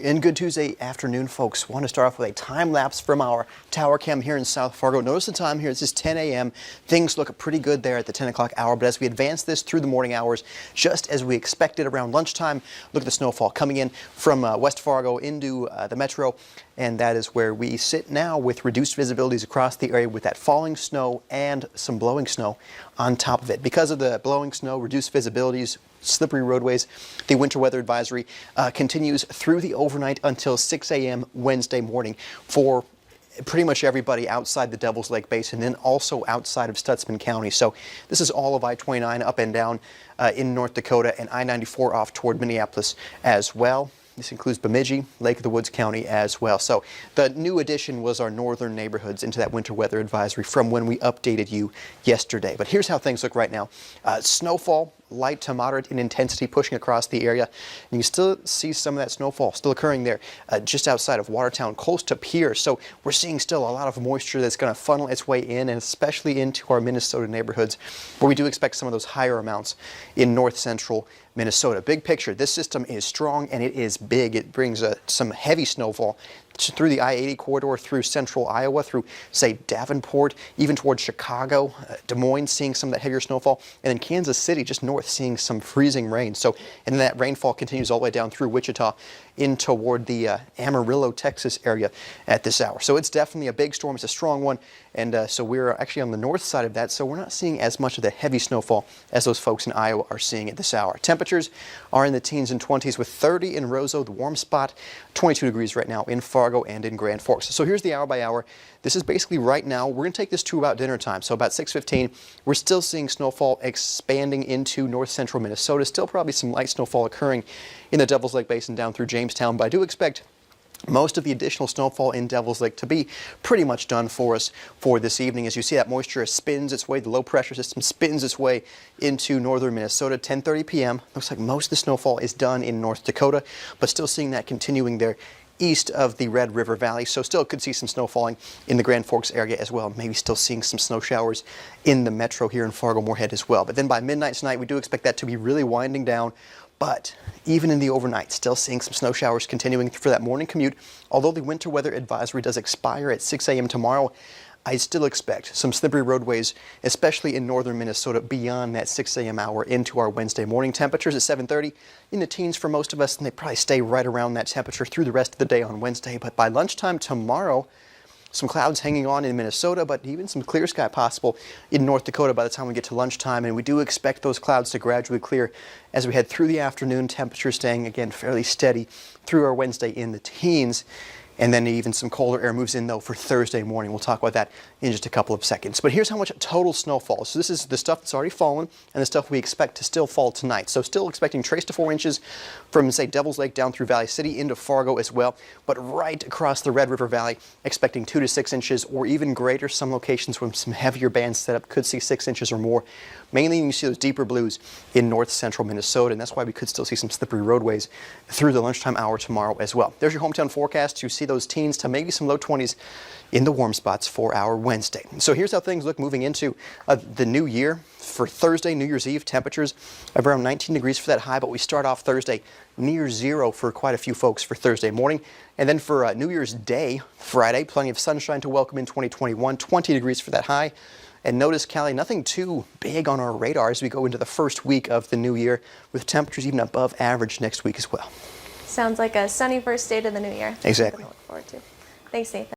And good Tuesday afternoon, folks. Want to start off with a time lapse from our TOWERCAM here in South Fargo. Notice the time here. This is 10 a.m. Things look pretty good there at the 10 o'clock hour, but as we advance this through the morning hours, just as we expected around lunchtime, look at the snowfall coming in from West Fargo into the metro, and that is where we sit now with reduced visibilities across the area with that falling snow and some blowing snow on top of it. Because of the blowing snow, reduced visibilities, slippery roadways, the winter weather advisory continues through the overnight until 6 a.m. Wednesday morning for pretty much everybody outside the Devil's Lake Basin, then also outside of Stutsman County. So this is all of I-29 up and down in North Dakota, and I-94 off toward Minneapolis as well. This includes Bemidji, Lake of the Woods County as well. So the new addition was our northern neighborhoods into that winter weather advisory from when we updated you yesterday. But here's how things look right now. Snowfall, light to moderate in intensity, pushing across the area. And you still see some of that snowfall still occurring there just outside of Watertown, close to Pierce. So we're seeing still a lot of moisture that's going to funnel its way in, and especially into our Minnesota neighborhoods, where we do expect some of those higher amounts in north central Minnesota. Big picture, this system is strong and it is big. It brings some heavy snowfall through the I-80 corridor, through central Iowa, through, say, Davenport, even towards Chicago, Des Moines, seeing some of that heavier snowfall, and then Kansas City, just north, seeing some freezing rain. So, and then that rainfall continues all the way down through Wichita in toward the Amarillo, Texas area at this hour. So it's definitely a big storm. It's a strong one, and so we're actually on the north side of that, so we're not seeing as much of the heavy snowfall as those folks in Iowa are seeing at this hour. Temperatures are in the teens and 20s with 30 in Roseau, the warm spot, 22 degrees right now in Fargo and in Grand Forks. So here's the hour by hour. This is basically right now. We're going to take this to about dinner time, so about 6:15. We're still seeing snowfall expanding into north central Minnesota. Still probably some light snowfall occurring in the Devil's Lake Basin down through Jamestown, but I do expect most of the additional snowfall in Devil's Lake to be pretty much done for us for this evening. As you see, that moisture spins its way, the low pressure system spins its way into northern Minnesota. 10:30 p.m. Looks like most of the snowfall is done in North Dakota, but still seeing that continuing there east of the Red River Valley. So still could see some snow falling in the Grand Forks area as well. Maybe still seeing some snow showers in the metro here in Fargo-Moorhead as well. But then by midnight tonight, we do expect that to be really winding down. But even in the overnight, still seeing some snow showers continuing for that morning commute. Although the winter weather advisory does expire at 6 a.m. tomorrow, I still expect some slippery roadways, especially in northern Minnesota, beyond that 6 a.m. hour into our Wednesday morning. Temperatures at 7:30 in the teens for most of us, and they probably stay right around that temperature through the rest of the day on Wednesday. But by lunchtime tomorrow, some clouds hanging on in Minnesota, but even some clear sky possible in North Dakota by the time we get to lunchtime. And we do expect those clouds to gradually clear as we head through the afternoon. Temperatures staying, again, fairly steady through our Wednesday in the teens. And then even some colder air moves in, though, for Thursday morning. We'll talk about that in just a couple of seconds. But here's how much total snowfall. So this is the stuff that's already fallen and the stuff we expect to still fall tonight. So still expecting trace to 4 inches from, say, Devil's Lake down through Valley City into Fargo as well. But right across the Red River Valley, expecting 2 to 6 inches or even greater. Some locations with some heavier bands set up could see 6 inches or more. Mainly you see those deeper blues in north central Minnesota, and that's why we could still see some slippery roadways through the lunchtime hour tomorrow as well. There's your hometown forecast. You see those teens to maybe some low 20s in the warm spots for our Wednesday. So here's how things look moving into the new year. For Thursday, New Year's Eve, temperatures of around 19 degrees for that high, but we start off Thursday near zero for quite a few folks for Thursday morning. And then for New Year's Day, Friday, plenty of sunshine to welcome in 2021, 20 degrees for that high. And notice, Callie, nothing too big on our radar as we go into the first week of the new year, with temperatures even above average next week as well. Sounds like a sunny first day to the new year. Exactly. Something to look forward to. Thanks, Nathan.